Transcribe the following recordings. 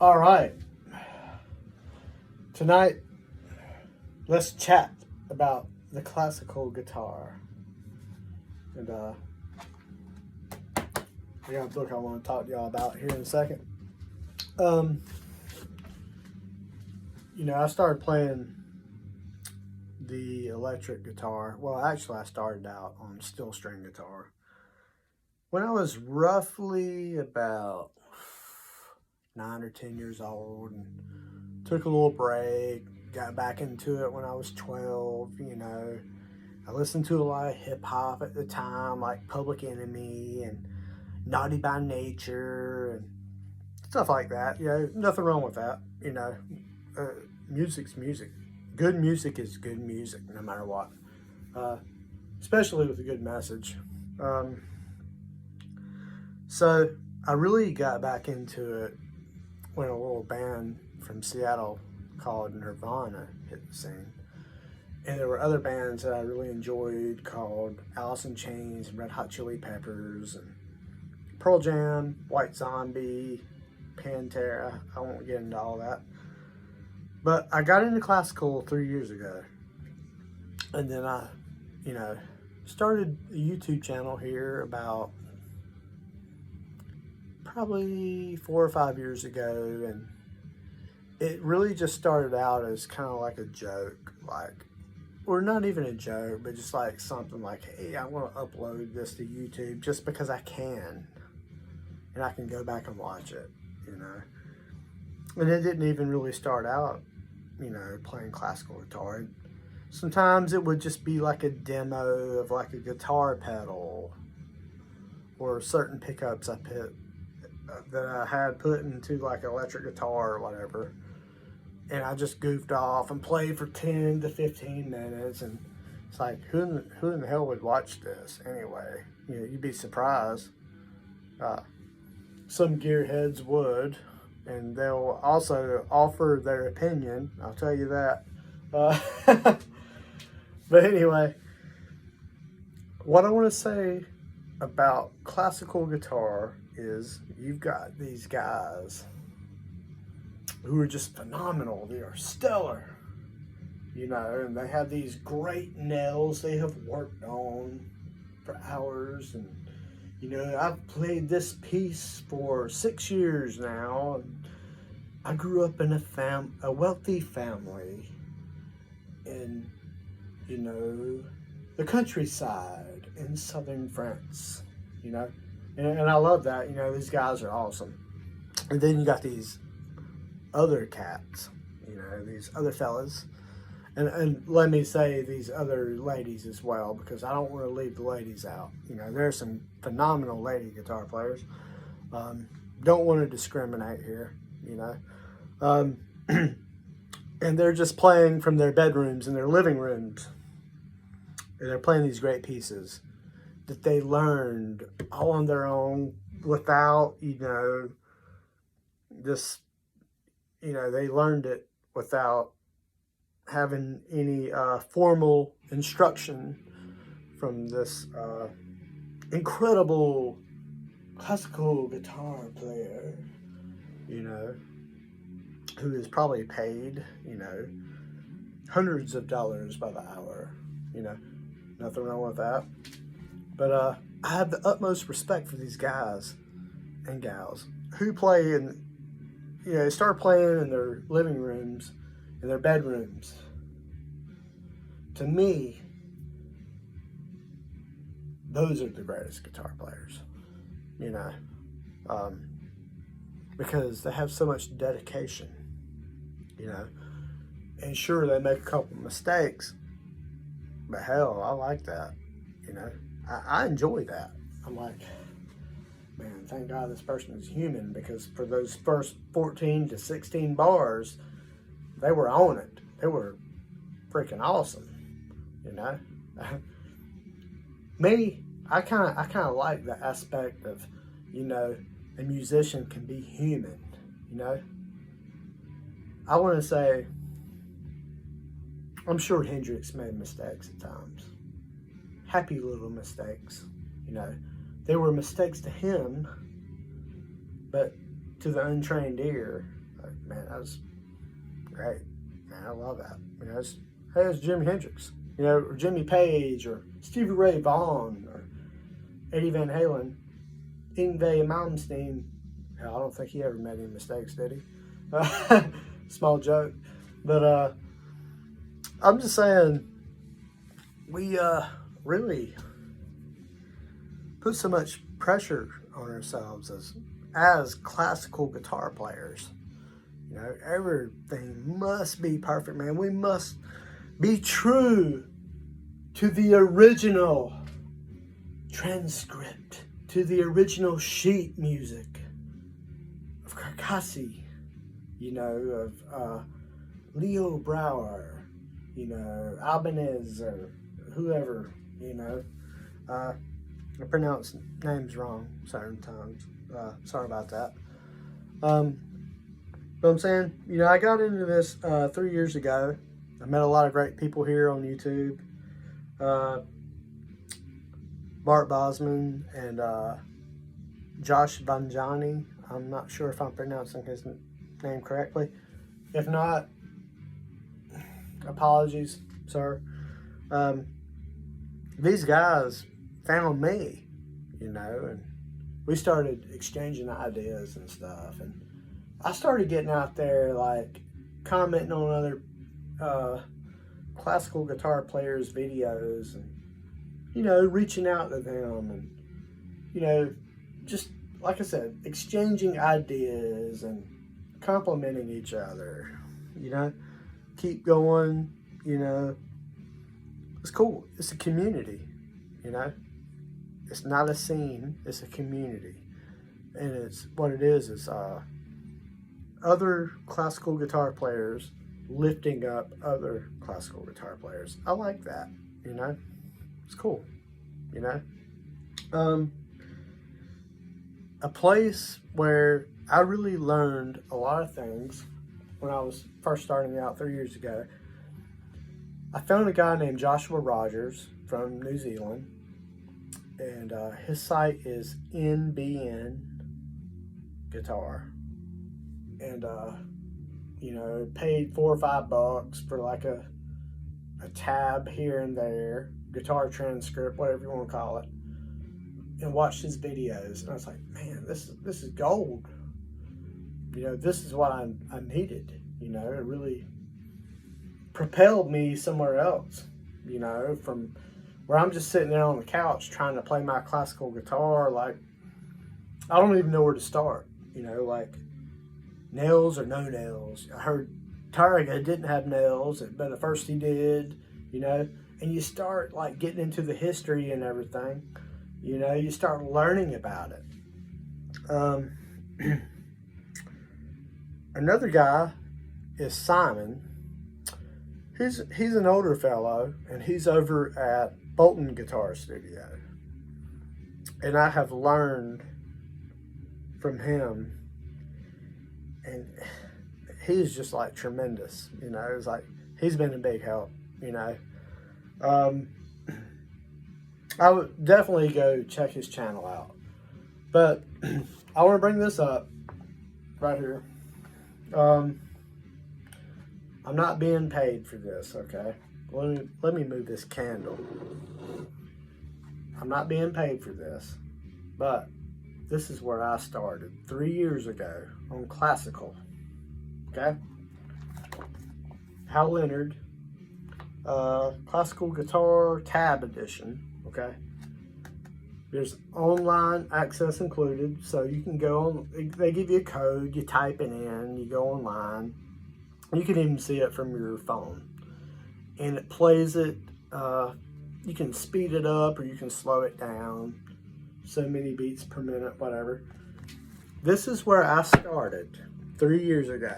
All right. Tonight, let's chat about the classical guitar. And we got a book I want to talk to y'all about here in a second. Um, I started playing the electric guitar. Well, actually, I started out on steel string guitar when I was roughly about 9 or 10 years old, and took a little break. Got back into it when I was 12. I listened to a lot of hip hop at the time, like Public Enemy and Naughty by Nature and stuff like that. Nothing wrong with that. Uh, Music's music. Good music is good music, no matter what. Uh, Especially with a good message. So I really got back into it when a little band from Seattle called Nirvana hit the scene. And there were other bands that I really enjoyed called Alice in Chains and Red Hot Chili Peppers and Pearl Jam, White Zombie, Pantera. I won't get into all that. But I got into classical 3 years ago. And then I, started a YouTube channel here about probably 4 or 5 years ago. And it really just started out as kind of like a joke, or not even a joke, but just like something like, hey, I want to upload this to YouTube just because I can, and I can go back and watch it, And it didn't even really start out, playing classical guitar. Sometimes it would just be like a demo of like a guitar pedal or certain pickups that I had put into like electric guitar or whatever. And I just goofed off and played for 10 to 15 minutes. And it's like, who in the hell would watch this anyway? You'd be surprised. Some gearheads would, and they'll also offer their opinion. I'll tell you that. But anyway, what I want to say about classical guitar is you've got these guys who are just phenomenal. They are stellar, and they have these great nails they have worked on for hours. And, I've played this piece for 6 years now. And I grew up in a wealthy family in, the countryside in southern France, and I love that. These guys are awesome. And then you got these other cats, these other fellas, and let me say these other ladies as well, because I don't want to leave the ladies out. There are some phenomenal lady guitar players. Don't want to discriminate here, and they're just playing from their bedrooms and their living rooms, and they're playing these great pieces that they learned all on their own without, this. They learned it without having any formal instruction from this incredible classical guitar player, who is probably paid, hundreds of dollars by the hour. Nothing wrong with that. But I have the utmost respect for these guys and gals who play in, they start playing in their living rooms, in their bedrooms. To me, those are the greatest guitar players, because they have so much dedication, and sure, they make a couple mistakes, but hell, I like that, I enjoy that. I'm like, man, thank God this person is human, because for those first 14 to 16 bars, they were on it. They were freaking awesome, Me, I kind of like the aspect of, a musician can be human, I want to say, I'm sure Hendrix made mistakes at times. Happy little mistakes, They were mistakes to him, but to the untrained ear, Like, man, that was great. Man, I love that. You know, it's Jimi Hendrix, you know, or Jimmy Page, or Stevie Ray Vaughan, or Eddie Van Halen, Yngwie Malmsteen. Hell, I don't think he ever made any mistakes, did he? Small joke. But I'm just saying, we really put so much pressure on ourselves as classical guitar players. You know, everything must be perfect, man. We must be true to the original transcript, to the original sheet music of Carcassonne, you know, of Leo Brouwer, you know, Albanese, or whoever, you know. I pronounce names wrong certain times. Sorry about that. But I'm saying, you know, I got into this 3 years ago. I met a lot of great people here on YouTube. Bart Bosman and Josh Vanjani. I'm not sure if I'm pronouncing his name correctly. If not, apologies, sir. These guys found me, you know, and we started exchanging ideas and stuff. And I started getting out there, like, commenting on other classical guitar players' videos, and, you know, reaching out to them, and, you know, just, like I said, exchanging ideas and complimenting each other, you know, keep going, you know. It's cool. It's a community, you know. It's not a scene, it's a community. And it's what it is other classical guitar players lifting up other classical guitar players. I like that, you know. It's cool, you know. A place where I really learned a lot of things when I was first starting out 3 years ago. I found a guy named Joshua Rogers from New Zealand, and his site is NBN Guitar. And you know, paid $4 or $5 for like a tab here and there, guitar transcript, whatever you want to call it, and watched his videos. And I was like, man, this is gold. You know, this is what I needed. You know, it really propelled me somewhere else. You know, from where I'm just sitting there on the couch trying to play my classical guitar, like, I don't even know where to start. You know, like, nails or no nails. I heard Targa didn't have nails, but at first he did, you know. And you start, like, getting into the history and everything. You know, you start learning about it. Another guy is Simon. He's an older fellow, and he's over at Bolton Guitar Studio. And I have learned from him, and he's just, like, tremendous, you know. It's like, he's been a big help, you know. I would definitely go check his channel out. But I want to bring this up right here. I'm not being paid for this, okay? Let me move this candle. I'm not being paid for this, but this is where I started 3 years ago on classical, okay? Hal Leonard, classical guitar tab edition, okay? There's online access included, so you can go on, they give you a code, you type it in, you go online. You can even see it from your phone. And it plays it, you can speed it up or you can slow it down. So many beats per minute, whatever. This is where I started 3 years ago.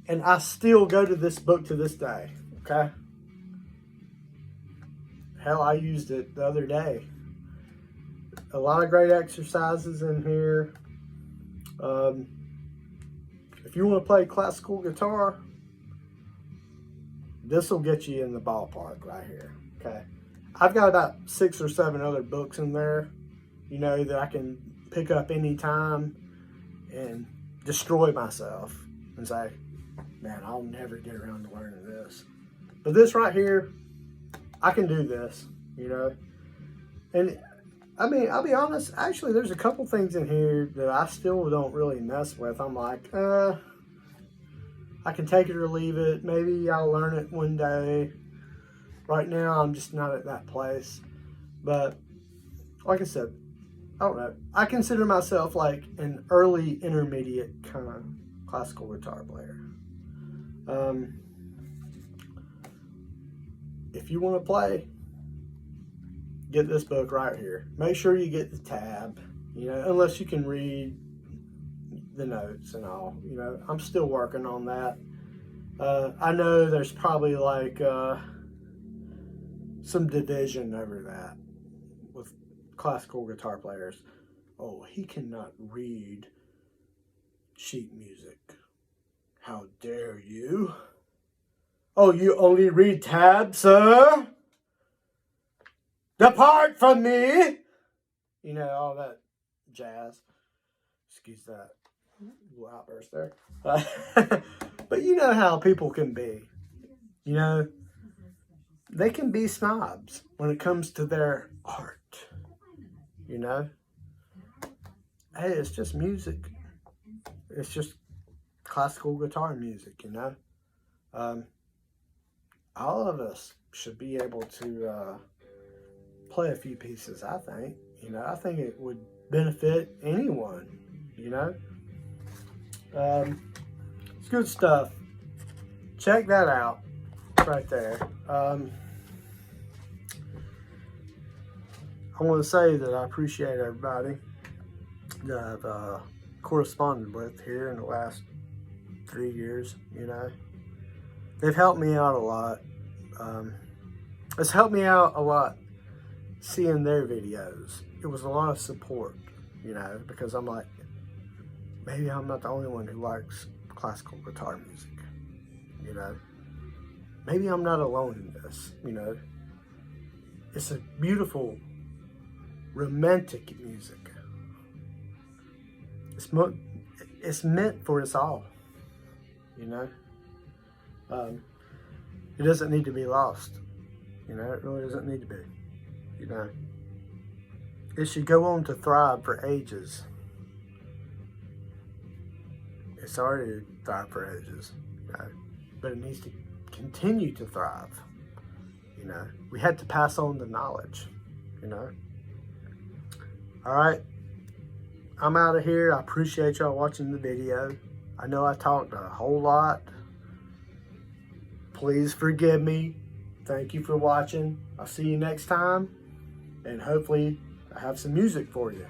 And I still go to this book to this day, okay? Hell, I used it the other day. A lot of great exercises in here. If you want to play classical guitar, this will get you in the ballpark right here, okay? I've got about 6 or 7 other books in there, you know, that I can pick up anytime and destroy myself and say, man, I'll never get around to learning this. But this right here, I can do this, you know. And I mean, I'll be honest, actually, there's a couple things in here that I still don't really mess with. I'm like, I can take it or leave it. Maybe I'll learn it one day. Right now, I'm just not at that place. But like I said, I don't know. I consider myself like an early intermediate kind of classical guitar player. If you want to play, get this book right here. Make sure you get the tab, you know, unless you can read the notes and all. You know, I'm still working on that. I know there's probably like some division over that with classical guitar players. Oh, he cannot read sheet music. How dare you? Oh, you only read tabs, sir? Depart from me! You know, all that jazz. Excuse that little outburst there. But you know how people can be. You know, they can be snobs when it comes to their art. You know? Hey, it's just music. It's just classical guitar music, you know? All of us should be able to play a few pieces, I think. You know, I think it would benefit anyone, you know? It's good stuff. Check that out right there. I want to say that I appreciate everybody that I've corresponded with here in the last 3 years, you know. They've helped me out a lot. It's helped me out a lot seeing their videos. It was a lot of support, you know, because I'm like, maybe I'm not the only one who likes classical guitar music, you know. Maybe I'm not alone in this, you know. It's a beautiful, romantic music. It's meant for us all, you know. It doesn't need to be lost, you know. It really doesn't need to be, you know. It should go on to thrive for ages. It's already thrived for ages, you know, but it needs to continue to thrive, you know. We had to pass on the knowledge, you know. All right, I'm out of here. I appreciate y'all watching the video. I know I talked a whole lot. Please forgive me. Thank you for watching. I'll see you next time, and hopefully I have some music for you.